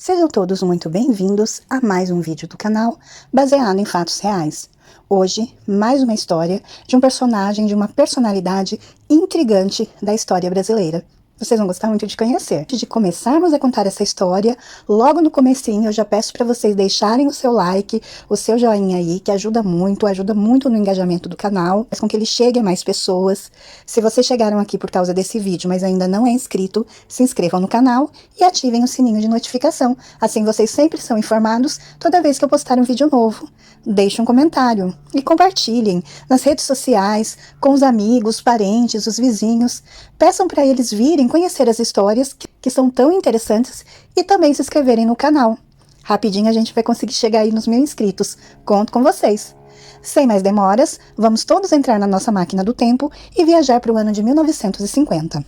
Sejam todos muito bem-vindos a mais um vídeo do canal baseado em fatos reais. Hoje, mais uma história de um personagem, de uma personalidade intrigante da história brasileira. Vocês vão gostar muito de conhecer. Antes de começarmos a contar essa história, logo no comecinho eu já peço para vocês deixarem o seu like, o seu joinha aí, que ajuda muito no engajamento do canal, faz com que ele chegue a mais pessoas. Se vocês chegaram aqui por causa desse vídeo, mas ainda não é inscrito, se inscrevam no canal e ativem o sininho de notificação. Assim vocês sempre são informados toda vez que eu postar um vídeo novo. Deixem um comentário e compartilhem nas redes sociais, com os amigos, parentes, os vizinhos. Peçam para eles virem conhecer as histórias que são tão interessantes e também se inscreverem no canal. Rapidinho a gente vai conseguir chegar aí nos 1000 inscritos. Conto com vocês. Sem mais demoras, vamos todos entrar na nossa máquina do tempo e viajar para o ano de 1950.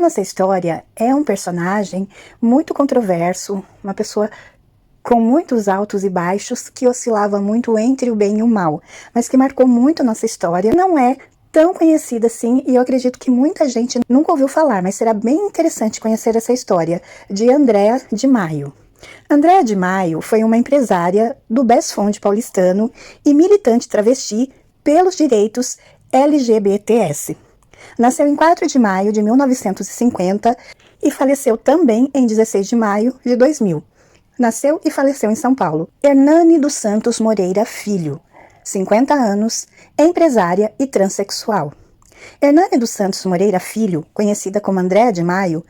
Nossa história é um personagem muito controverso, uma pessoa com muitos altos e baixos, que oscilava muito entre o bem e o mal, mas que marcou muito nossa história. Não é tão conhecida assim e eu acredito que muita gente nunca ouviu falar, mas será bem interessante conhecer essa história de Andréa de Maio. Andréa de Maio foi uma empresária do Besfonte paulistano e militante travesti pelos direitos LGBTs. Nasceu em 4 de maio de 1950 e faleceu também em 16 de maio de 2000. Nasceu e faleceu em São Paulo. Hernani dos Santos Moreira Filho, 50 anos, empresária e transexual. Hernani dos Santos Moreira Filho, conhecida como Andréa de Maio,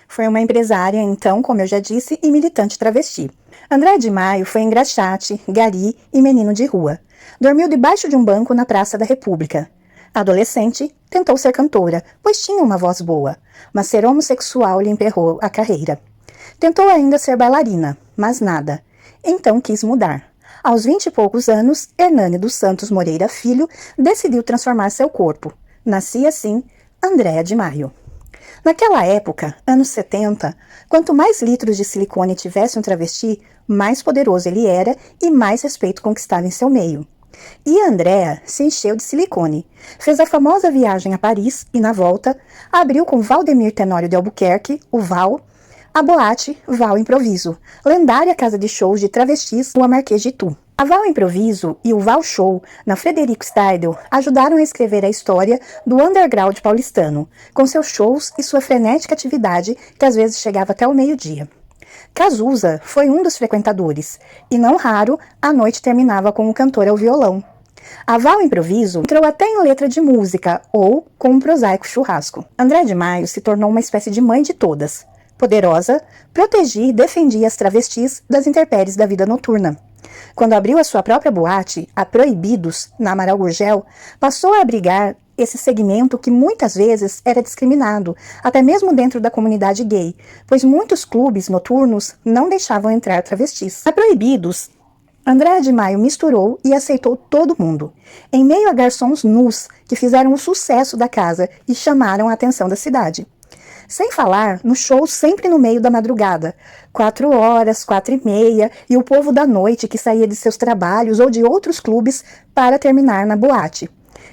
foi uma empresária, então, como eu já disse, e militante travesti. Andréa de Maio foi engraxate, gari e menino de rua. Dormiu debaixo de um banco na Praça da República. Adolescente, tentou ser cantora, pois tinha uma voz boa, mas ser homossexual lhe emperrou a carreira. Tentou ainda ser bailarina, mas nada. Então quis mudar. Aos 20 e poucos anos, Hernani dos Santos Moreira Filho decidiu transformar seu corpo. Nascia assim Andréa de Maio. Naquela época, anos 70, quanto mais litros de silicone tivesse um travesti, mais poderoso ele era e mais respeito conquistava em seu meio. E Andréa se encheu de silicone, fez a famosa viagem a Paris e, na volta, abriu com Valdemir Tenório de Albuquerque, o Val, a boate Val Improviso, lendária casa de shows de travestis no Marquês de Itu. A Val Improviso e o Val Show, na Frederico Steidl, ajudaram a escrever a história do underground paulistano, com seus shows e sua frenética atividade que às vezes chegava até o meio-dia. Cazuza foi um dos frequentadores, e não raro, a noite terminava com um cantor ao violão. A Val Improviso entrou até em letra de música, ou com um prosaico churrasco. Andréa de Maio se tornou uma espécie de mãe de todas. Poderosa, protegia e defendia as travestis das intempéries da vida noturna. Quando abriu a sua própria boate, a Proibidos, na Amaral Gurgel, passou a abrigar esse segmento que muitas vezes era discriminado, até mesmo dentro da comunidade gay, pois muitos clubes noturnos não deixavam entrar travestis. A Proibidos, Andréa de Maio misturou e aceitou todo mundo, em meio a garçons nus que fizeram o sucesso da casa e chamaram a atenção da cidade. Sem falar no show sempre no meio da madrugada, 4 horas, 4h30, e o povo da noite que saía de seus trabalhos ou de outros clubes para terminar na boate.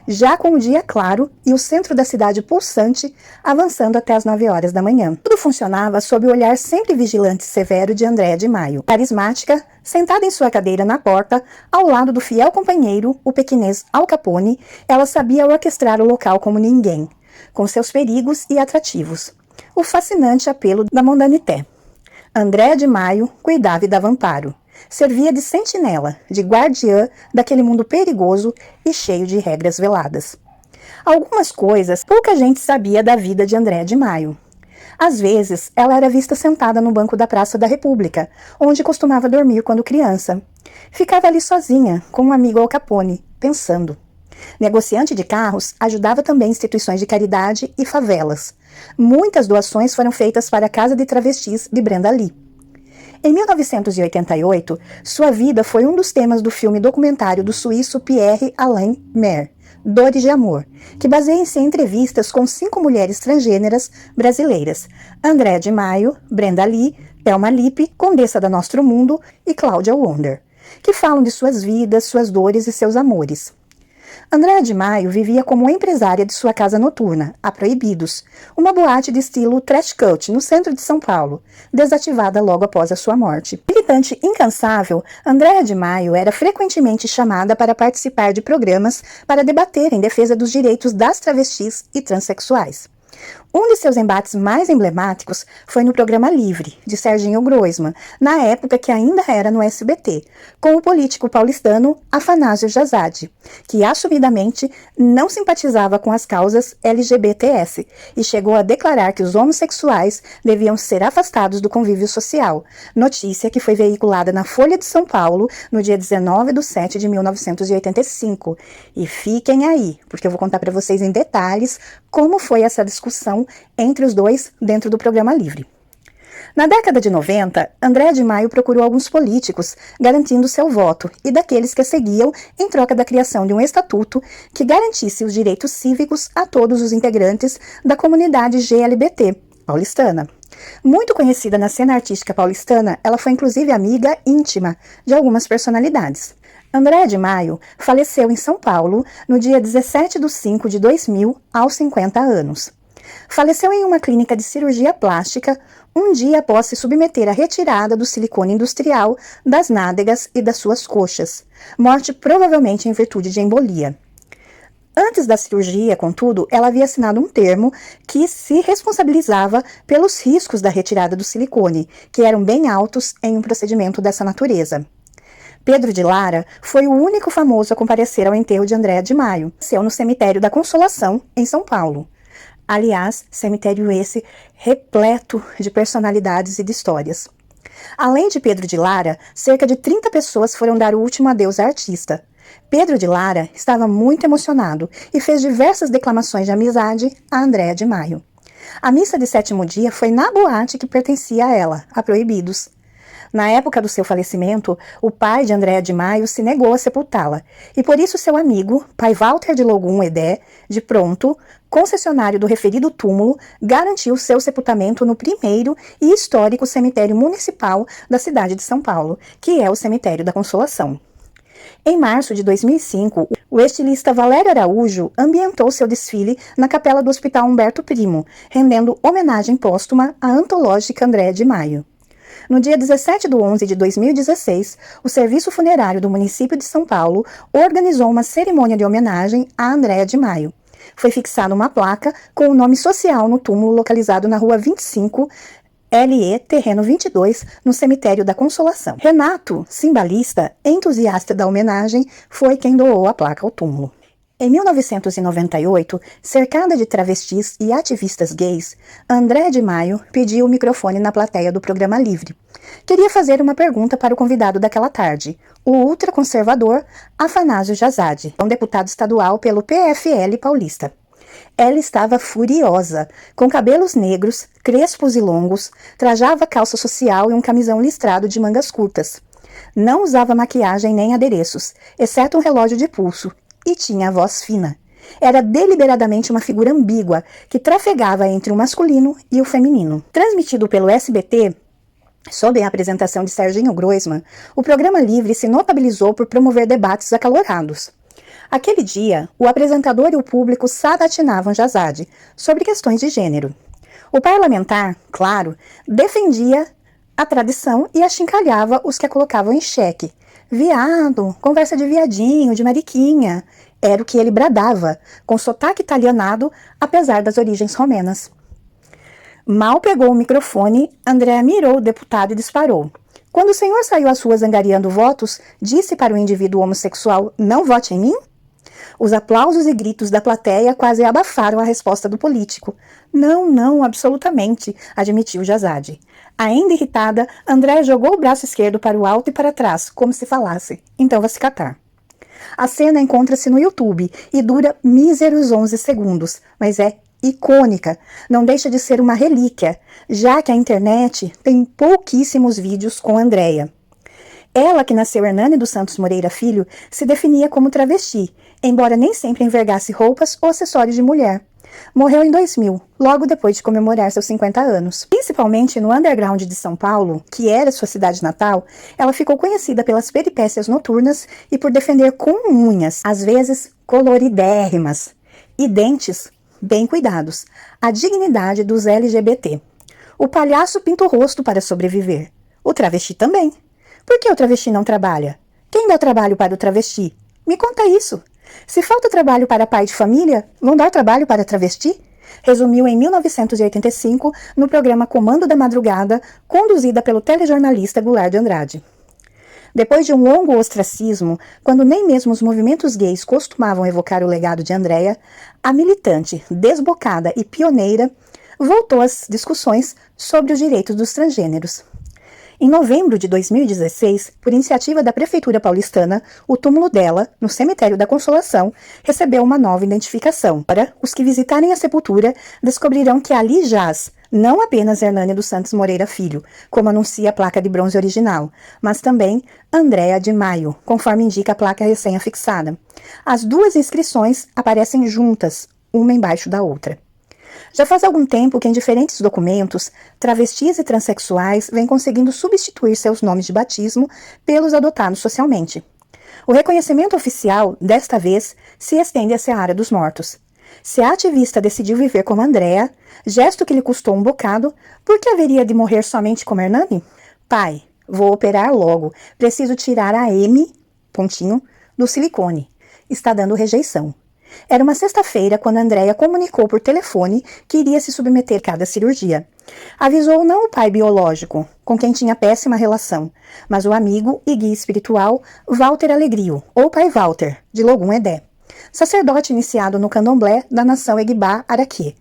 Já com o dia claro e o centro da cidade pulsante, avançando até as 9 horas da manhã. Tudo funcionava sob o olhar sempre vigilante e severo de Andréa de Maio. Carismática, sentada em sua cadeira na porta, ao lado do fiel companheiro, o pequinês Al Capone, ela sabia orquestrar o local como ninguém, com seus perigos e atrativos. O fascinante apelo da mondanité. Andréa de Maio cuidava e dava amparo. Servia de sentinela, de guardiã daquele mundo perigoso e cheio de regras veladas. Algumas coisas pouca gente sabia da vida de Andréa de Maio. Às vezes, ela era vista sentada no banco da Praça da República, onde costumava dormir quando criança. Ficava ali sozinha, com um amigo Al Capone, pensando. Negociante de carros, ajudava também instituições de caridade e favelas. Muitas doações foram feitas para a Casa de Travestis de Brenda Lee. Em 1988, sua vida foi um dos temas do filme documentário do suíço Pierre-Alain Mer, Dores de Amor, que baseia-se em entrevistas com 5 mulheres transgêneras brasileiras: Andréa de Maio, Brenda Lee, Thelma Lippe, Condessa da Nostro Mundo e Cláudia Wonder, que falam de suas vidas, suas dores e seus amores. Andréa de Maio vivia como empresária de sua casa noturna, a Proibidos, uma boate de estilo trash cult no centro de São Paulo, desativada logo após a sua morte. Militante incansável, Andréa de Maio era frequentemente chamada para participar de programas para debater em defesa dos direitos das travestis e transexuais. Um de seus embates mais emblemáticos foi no programa Livre, de Serginho Groisman, na época que ainda era no SBT, com o político paulistano Afanásio Jazade, que assumidamente não simpatizava com as causas LGBTS e chegou a declarar que os homossexuais deviam ser afastados do convívio social, notícia que foi veiculada na Folha de São Paulo no dia 19/7/1985. E fiquem aí, porque eu vou contar para vocês em detalhes como foi essa discussão entre os dois dentro do programa Livre. Na década de 90, Andréa de Maio procurou alguns políticos, garantindo seu voto, e daqueles que a seguiam em troca da criação de um estatuto que garantisse os direitos cívicos a todos os integrantes da comunidade GLBT paulistana. Muito conhecida na cena artística paulistana, ela foi inclusive amiga íntima de algumas personalidades. Andréa de Maio faleceu em São Paulo no dia 17/5/2000, aos 50 anos. Faleceu em uma clínica de cirurgia plástica um dia após se submeter à retirada do silicone industrial das nádegas e das suas coxas, morte provavelmente em virtude de embolia. Antes da cirurgia, contudo, ela havia assinado um termo que se responsabilizava pelos riscos da retirada do silicone, que eram bem altos em um procedimento dessa natureza. Pedro de Lara foi o único famoso a comparecer ao enterro de Andréa de Maio, nasceu no cemitério da Consolação, em São Paulo. Aliás, cemitério esse repleto de personalidades e de histórias. Além de Pedro de Lara, cerca de 30 pessoas foram dar o último adeus à artista. Pedro de Lara estava muito emocionado e fez diversas declamações de amizade a Andréa de Maio. A missa de sétimo dia foi na boate que pertencia a ela, a Proibidos. Na época do seu falecimento, o pai de Andréa de Maio se negou a sepultá-la, e por isso seu amigo, pai Walter de Logum Edé, de Pronto, concessionário do referido túmulo, garantiu seu sepultamento no primeiro e histórico cemitério municipal da cidade de São Paulo, que é o Cemitério da Consolação. Em março de 2005, o estilista Valério Araújo ambientou seu desfile na capela do Hospital Humberto Primo, rendendo homenagem póstuma à antológica Andréa de Maio. No dia 17/11/2016, o Serviço Funerário do município de São Paulo organizou uma cerimônia de homenagem a Andréa de Maio. Foi fixada uma placa com o nome social no túmulo localizado na Rua 25, LE, terreno 22, no Cemitério da Consolação. Renato, cimbalista, entusiasta da homenagem, foi quem doou a placa ao túmulo. Em 1998, cercada de travestis e ativistas gays, Andréa de Maio pediu o microfone na plateia do programa Livre. Queria fazer uma pergunta para o convidado daquela tarde, o ultraconservador Afanásio Jazade, um deputado estadual pelo PFL paulista. Ela estava furiosa, com cabelos negros, crespos e longos, trajava calça social e um camisão listrado de mangas curtas. Não usava maquiagem nem adereços, exceto um relógio de pulso, e tinha a voz fina. Era deliberadamente uma figura ambígua, que trafegava entre o masculino e o feminino. Transmitido pelo SBT, sob a apresentação de Serginho Groisman, o programa Livre se notabilizou por promover debates acalorados. Aquele dia, o apresentador e o público sabatinavam Jazade sobre questões de gênero. O parlamentar, claro, defendia a tradição e achincalhava os que a colocavam em xeque. Viado, conversa de viadinho, de mariquinha, era o que ele bradava, com sotaque italianado, apesar das origens romenas. Mal pegou o microfone, Andréa mirou o deputado e disparou. Quando o senhor saiu às ruas angariando votos, disse para o indivíduo homossexual, não vote em mim? Os aplausos e gritos da plateia quase abafaram a resposta do político. Não, absolutamente, admitiu Jazade. Ainda irritada, Andréa jogou o braço esquerdo para o alto e para trás, como se falasse. Então vá se catar. A cena encontra-se no YouTube e dura míseros 11 segundos, mas é icônica, não deixa de ser uma relíquia, já que a internet tem pouquíssimos vídeos com Andréa. Ela, que nasceu Hernani dos Santos Moreira Filho, se definia como travesti, embora nem sempre envergasse roupas ou acessórios de mulher. Morreu em 2000, logo depois de comemorar seus 50 anos. Principalmente no underground de São Paulo, que era sua cidade natal, ela ficou conhecida pelas peripécias noturnas e por defender com unhas, às vezes coloridérrimas, e dentes bem cuidados, a dignidade dos LGBT. O palhaço pinta o rosto para sobreviver. O travesti também. Por que o travesti não trabalha? Quem dá trabalho para o travesti? Me conta isso. Se falta trabalho para pai de família, vão dar trabalho para travesti? Resumiu em 1985 no programa Comando da Madrugada, conduzida pelo telejornalista Goulart de Andrade. Depois de um longo ostracismo, quando nem mesmo os movimentos gays costumavam evocar o legado de Andréa, a militante, desbocada e pioneira voltou às discussões sobre os direitos dos transgêneros. Em novembro de 2016, por iniciativa da Prefeitura paulistana, o túmulo dela, no Cemitério da Consolação, recebeu uma nova identificação. Para os que visitarem a sepultura, descobrirão que ali jaz não apenas Hernani dos Santos Moreira Filho, como anuncia a placa de bronze original, mas também Andréa de Maio, conforme indica a placa recém-afixada. As duas inscrições aparecem juntas, uma embaixo da outra. Já faz algum tempo que em diferentes documentos, travestis e transexuais vêm conseguindo substituir seus nomes de batismo pelos adotados socialmente. O reconhecimento oficial, desta vez, se estende à seara dos mortos. Se a ativista decidiu viver como Andréa, gesto que lhe custou um bocado, por que haveria de morrer somente como Hernani? Pai, vou operar logo. Preciso tirar a M, pontinho, do silicone. Está dando rejeição. Era uma sexta-feira quando Andréa comunicou por telefone que iria se submeter a cada cirurgia. Avisou não o pai biológico, com quem tinha péssima relação, mas o amigo e guia espiritual Walter Alegrio, ou pai Walter, de Logum Edé, sacerdote iniciado no candomblé da nação Eguibá Araquê,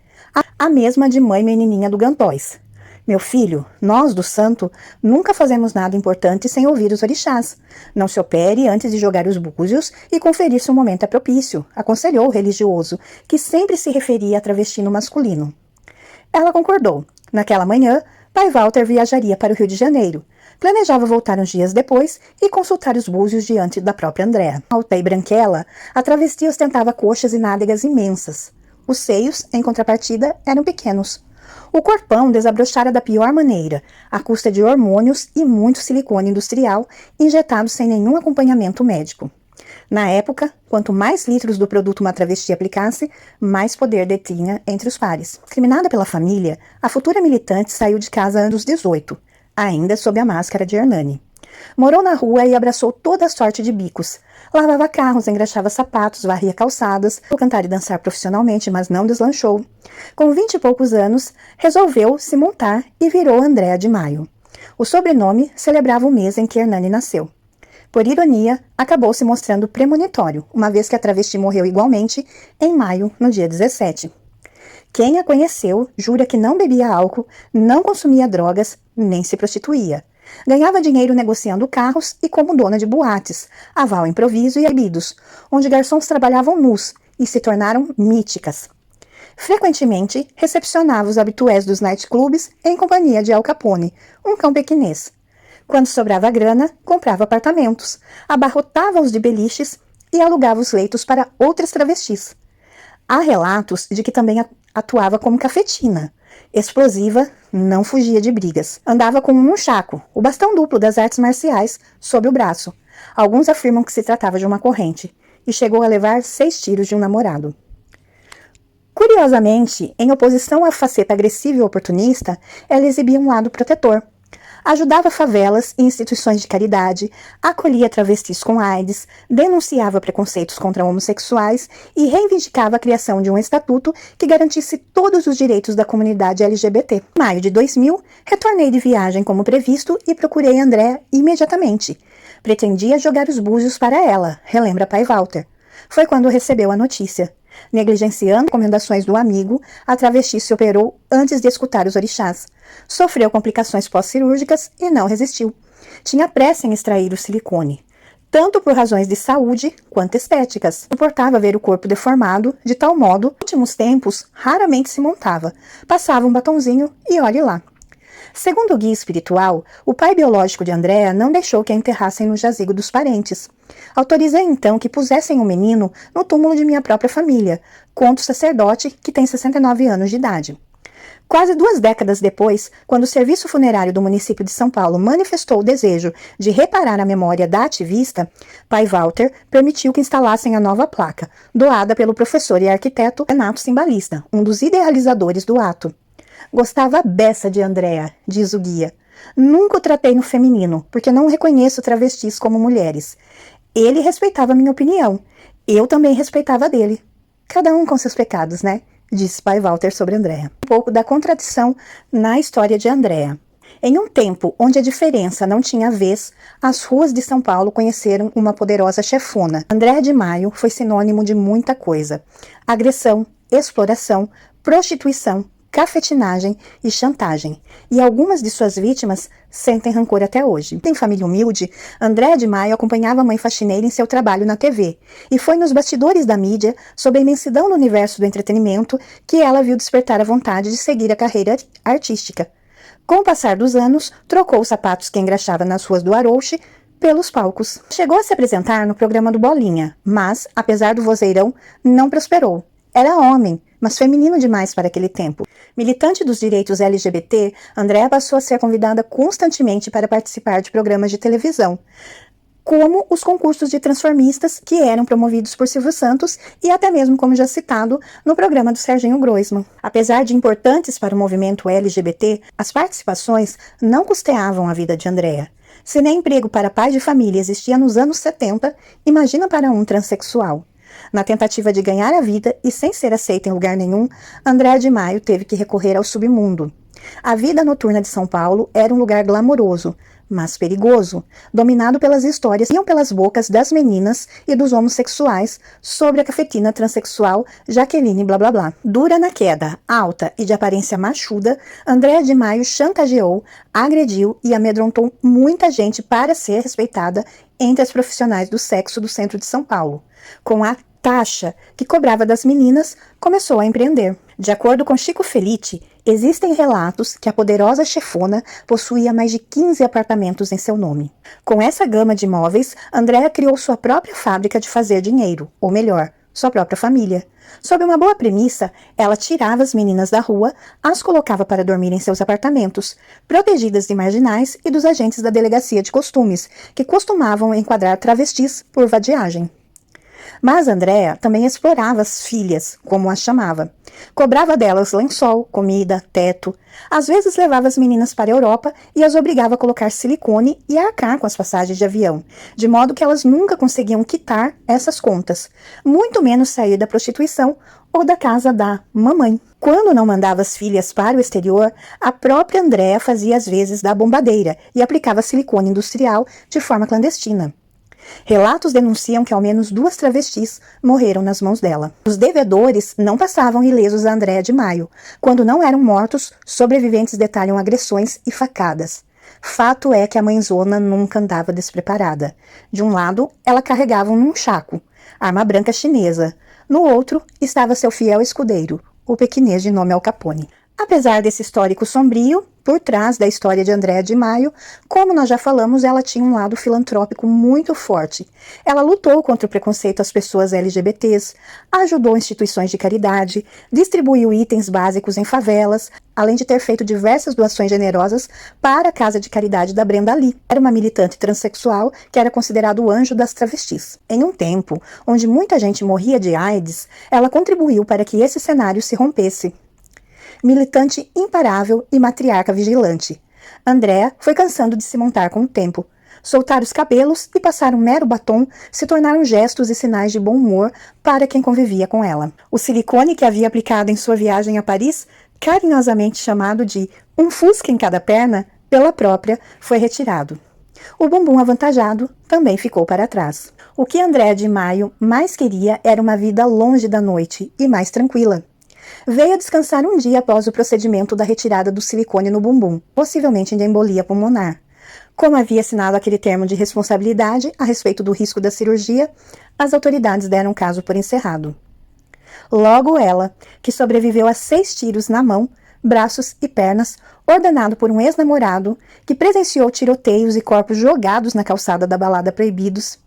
a mesma de mãe menininha do Gantóis. Meu filho, nós do santo nunca fazemos nada importante sem ouvir os orixás. Não se opere antes de jogar os búzios e conferir se o momento é propício, aconselhou o religioso, que sempre se referia a travesti no masculino. Ela concordou. Naquela manhã, pai Walter viajaria para o Rio de Janeiro. Planejava voltar uns dias depois e consultar os búzios diante da própria Andréa. Alta e branquela, a travesti ostentava coxas e nádegas imensas. Os seios, em contrapartida, eram pequenos. O corpão desabrochara da pior maneira, à custa de hormônios e muito silicone industrial, injetado sem nenhum acompanhamento médico. Na época, quanto mais litros do produto uma travesti aplicasse, mais poder detinha entre os pares. Discriminada pela família, a futura militante saiu de casa antes dos 18, ainda sob a máscara de Hernani. Morou na rua e abraçou toda a sorte de bicos. Lavava carros, engraxava sapatos, varria calçadas, cantar e dançar profissionalmente, mas não deslanchou. Com 20 e poucos anos, resolveu se montar e virou Andréa de Maio. O sobrenome celebrava o mês em que Hernani nasceu. Por ironia, acabou se mostrando premonitório, uma vez que a travesti morreu igualmente em maio, no dia 17. Quem a conheceu jura que não bebia álcool, não consumia drogas, nem se prostituía. Ganhava dinheiro negociando carros e como dona de boates, aval improviso e bebidos, onde garçons trabalhavam nus e se tornaram míticas. Frequentemente, recepcionava os habitués dos nightclubs em companhia de Al Capone, um cão pequinês. Quando sobrava grana, comprava apartamentos, abarrotava-os de beliches e alugava os leitos para outras travestis. Há relatos de que também atuava como cafetina. Explosiva, não fugia de brigas. Andava com um nunchaku, o bastão duplo das artes marciais, sob o braço. Alguns afirmam que se tratava de uma corrente, e chegou a levar 6 tiros de um namorado. Curiosamente, em oposição à faceta agressiva e oportunista, ela exibia um lado protetor. Ajudava favelas e instituições de caridade, acolhia travestis com AIDS, denunciava preconceitos contra homossexuais e reivindicava a criação de um estatuto que garantisse todos os direitos da comunidade LGBT. Em maio de 2000, retornei de viagem como previsto e procurei Andréa imediatamente. Pretendia jogar os búzios para ela, relembra pai Walter. Foi quando recebeu a notícia. Negligenciando recomendações do amigo, a travesti se operou antes de escutar os orixás. Sofreu complicações pós-cirúrgicas e não resistiu. Tinha pressa em extrair o silicone, tanto por razões de saúde quanto estéticas. Suportava ver o corpo deformado, de tal modo, nos últimos tempos, raramente se montava. Passava um batonzinho e olhe lá. Segundo o guia espiritual, o pai biológico de Andréa não deixou que a enterrassem no jazigo dos parentes. Autorizei então que pusessem o menino no túmulo de minha própria família, conta o sacerdote, que tem 69 anos de idade. Quase 2 décadas depois, quando o serviço funerário do município de São Paulo manifestou o desejo de reparar a memória da ativista, pai Walter permitiu que instalassem a nova placa, doada pelo professor e arquiteto Renato Cimbalista, um dos idealizadores do ato. Gostava a beça de Andréa, diz o guia. Nunca o tratei no feminino, porque não reconheço travestis como mulheres. Ele respeitava minha opinião. Eu também respeitava a dele. Cada um com seus pecados, né? Disse pai Walter sobre Andréa. Um pouco da contradição na história de Andréa. Em um tempo onde a diferença não tinha vez, as ruas de São Paulo conheceram uma poderosa chefona. Andréa de Maio foi sinônimo de muita coisa. Agressão, exploração, prostituição, cafetinagem e chantagem. E algumas de suas vítimas sentem rancor até hoje. Em família humilde, Andréa de Maio acompanhava a mãe faxineira em seu trabalho na TV. E foi nos bastidores da mídia, sob a imensidão do universo do entretenimento, que ela viu despertar a vontade de seguir a carreira artística. Com o passar dos anos, trocou os sapatos que engraxava nas ruas do Arouche pelos palcos. Chegou a se apresentar no programa do Bolinha, mas, apesar do vozeirão, não prosperou. Era homem, mas feminino demais para aquele tempo. Militante dos direitos LGBT, Andréa passou a ser convidada constantemente para participar de programas de televisão, como os concursos de transformistas que eram promovidos por Silvio Santos e até mesmo, como já citado, no programa do Serginho Groisman. Apesar de importantes para o movimento LGBT, as participações não custeavam a vida de Andréa. Se nem emprego para pai de família existia nos anos 70, imagina para um transexual. Na tentativa de ganhar a vida e sem ser aceita em lugar nenhum, Andréa de Maio teve que recorrer ao submundo. A vida noturna de São Paulo era um lugar glamouroso, mas perigoso, dominado pelas histórias que iam pelas bocas das meninas e dos homossexuais sobre a cafetina transexual Jaqueline blá blá blá. Dura na queda, alta e de aparência machuda, Andréa de Maio chantageou, agrediu e amedrontou muita gente para ser respeitada entre as profissionais do sexo do centro de São Paulo. Com a taxa que cobrava das meninas, começou a empreender. De acordo com Chico Felitti, existem relatos que a poderosa chefona possuía mais de 15 apartamentos em seu nome. Com essa gama de imóveis, Andréa criou sua própria fábrica de fazer dinheiro, ou melhor, sua própria família. Sob uma boa premissa, ela tirava as meninas da rua, as colocava para dormir em seus apartamentos, protegidas de marginais e dos agentes da delegacia de costumes, que costumavam enquadrar travestis por vadiagem. Mas Andréa também explorava as filhas, como as chamava. Cobrava delas lençol, comida, teto. Às vezes levava as meninas para a Europa e as obrigava a colocar silicone e a arcar com as passagens de avião, de modo que elas nunca conseguiam quitar essas contas, muito menos sair da prostituição ou da casa da mamãe. Quando não mandava as filhas para o exterior, a própria Andréa fazia às vezes da bombadeira e aplicava silicone industrial de forma clandestina. Relatos denunciam que ao menos 2 travestis morreram nas mãos dela. Os devedores não passavam ilesos a Andréa de Maio. Quando não eram mortos, sobreviventes detalham agressões e facadas. Fato é que a mãezona nunca andava despreparada. De um lado, ela carregava um nunchaku, arma branca chinesa. No outro, estava seu fiel escudeiro, o pequinês de nome Al Capone. Apesar desse histórico sombrio, por trás da história de Andréa de Maio, como nós já falamos, ela tinha um lado filantrópico muito forte. Ela lutou contra o preconceito às pessoas LGBTs, ajudou instituições de caridade, distribuiu itens básicos em favelas, além de ter feito diversas doações generosas para a Casa de Caridade da Brenda Lee. Era uma militante transexual que era considerado o anjo das travestis. Em um tempo onde muita gente morria de AIDS, ela contribuiu para que esse cenário se rompesse. Militante imparável e matriarca vigilante. Andréa foi cansando de se montar com o tempo. Soltar os cabelos e passar um mero batom se tornaram gestos e sinais de bom humor para quem convivia com ela. O silicone que havia aplicado em sua viagem a Paris, carinhosamente chamado de um fusca em cada perna, pela própria, foi retirado. O bumbum avantajado também ficou para trás. O que Andréa de Maio mais queria era uma vida longe da noite e mais tranquila. Veio descansar um dia após o procedimento da retirada do silicone no bumbum, possivelmente de embolia pulmonar. Como havia assinado aquele termo de responsabilidade a respeito do risco da cirurgia, as autoridades deram o caso por encerrado. Logo ela, que sobreviveu a 6 tiros na mão, braços e pernas, ordenado por um ex-namorado que presenciou tiroteios e corpos jogados na calçada da balada proibidos.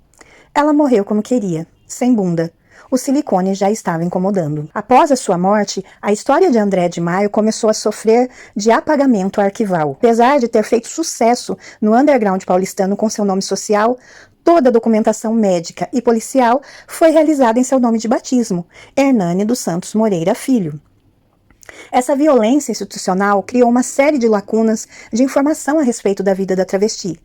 Ela morreu como queria, sem bunda. O silicone já estava incomodando. Após a sua morte, a história de André de Maio começou a sofrer de apagamento arquival. Apesar de ter feito sucesso no underground paulistano com seu nome social, toda a documentação médica e policial foi realizada em seu nome de batismo, Hernani dos Santos Moreira Filho. Essa violência institucional criou uma série de lacunas de informação a respeito da vida da travesti.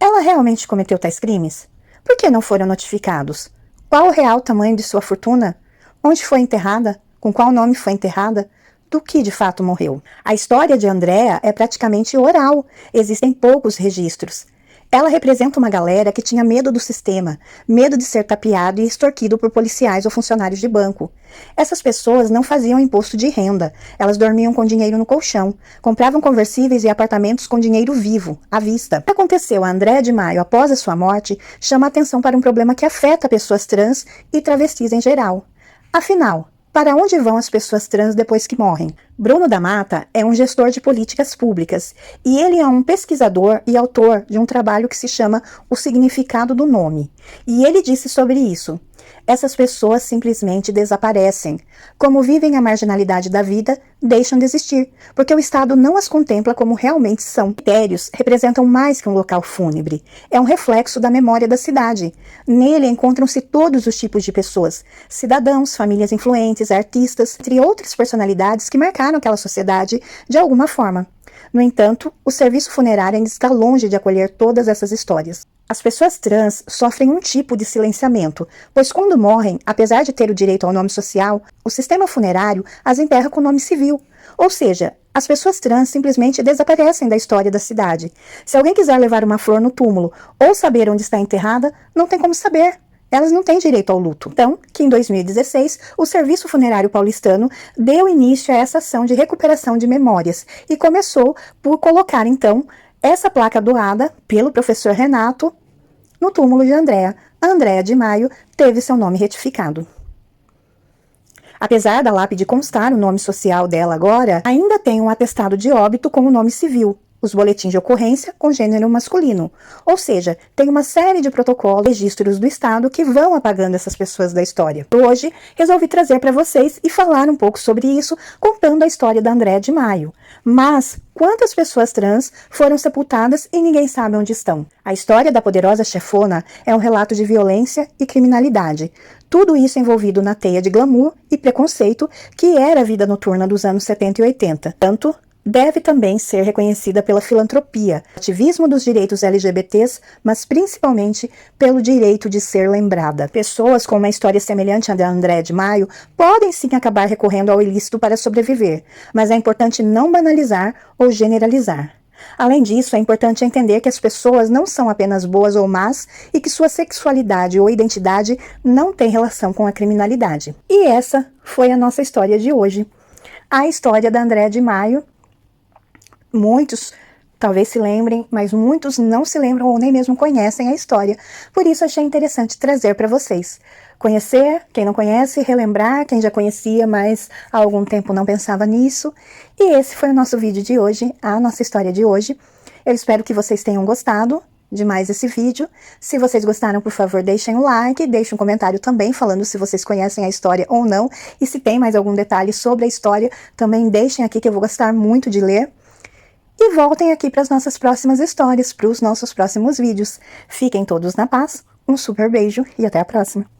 Ela realmente cometeu tais crimes? Por que não foram notificados? Qual o real tamanho de sua fortuna? Onde foi enterrada? Com qual nome foi enterrada? Do que de fato morreu? A história de Andréa é praticamente oral. Existem poucos registros. Ela representa uma galera que tinha medo do sistema, medo de ser tapeado e extorquido por policiais ou funcionários de banco. Essas pessoas não faziam imposto de renda, elas dormiam com dinheiro no colchão, compravam conversíveis e apartamentos com dinheiro vivo, à vista. O que aconteceu a André de Maio após a sua morte chama a atenção para um problema que afeta pessoas trans e travestis em geral. Afinal, para onde vão as pessoas trans depois que morrem? Bruno da Mata é um gestor de políticas públicas e ele é um pesquisador e autor de um trabalho que se chama O Significado do Nome. E ele disse sobre isso: essas pessoas simplesmente desaparecem. Como vivem a marginalidade da vida, deixam de existir, porque o Estado não as contempla como realmente são. Cemitérios representam mais que um local fúnebre. É um reflexo da memória da cidade. Nele encontram-se todos os tipos de pessoas: cidadãos, famílias influentes, artistas, entre outras personalidades que marcaram aquela sociedade de alguma forma. No entanto, o serviço funerário ainda está longe de acolher todas essas histórias. As pessoas trans sofrem um tipo de silenciamento, pois quando morrem, apesar de ter o direito ao nome social, o sistema funerário as enterra com nome civil. Ou seja, as pessoas trans simplesmente desaparecem da história da cidade. Se alguém quiser levar uma flor no túmulo ou saber onde está enterrada, não tem como saber. Elas não têm direito ao luto. Então, que em 2016, o Serviço Funerário Paulistano deu início a essa ação de recuperação de memórias e começou por colocar, então, essa placa doada pelo professor Renato no túmulo de Andréa. A Andréa de Maio teve seu nome retificado. Apesar da lápide constar o nome social dela agora, ainda tem um atestado de óbito com o nome civil, os boletins de ocorrência com gênero masculino. Ou seja, tem uma série de protocolos, registros do Estado que vão apagando essas pessoas da história. Hoje, resolvi trazer para vocês e falar um pouco sobre isso, contando a história da André de Maio. Mas, quantas pessoas trans foram sepultadas e ninguém sabe onde estão? A história da poderosa chefona é um relato de violência e criminalidade. Tudo isso envolvido na teia de glamour e preconceito que era a vida noturna dos anos 70 e 80. Tanto deve também ser reconhecida pela filantropia, ativismo dos direitos LGBTs, mas principalmente pelo direito de ser lembrada. Pessoas com uma história semelhante à da André de Maio podem sim acabar recorrendo ao ilícito para sobreviver, mas é importante não banalizar ou generalizar. Além disso, é importante entender que as pessoas não são apenas boas ou más e que sua sexualidade ou identidade não tem relação com a criminalidade. E essa foi a nossa história de hoje. A história da André de Maio. Muitos talvez se lembrem, mas muitos não se lembram ou nem mesmo conhecem a história. Por isso achei interessante trazer para vocês. Conhecer quem não conhece, relembrar quem já conhecia, mas há algum tempo não pensava nisso. E esse foi o nosso vídeo de hoje, a nossa história de hoje. Eu espero que vocês tenham gostado de mais esse vídeo. Se vocês gostaram, por favor, deixem um like, deixem um comentário também falando se vocês conhecem a história ou não. E se tem mais algum detalhe sobre a história, também deixem aqui que eu vou gostar muito de ler. E voltem aqui para as nossas próximas histórias, para os nossos próximos vídeos. Fiquem todos na paz, um super beijo e até a próxima!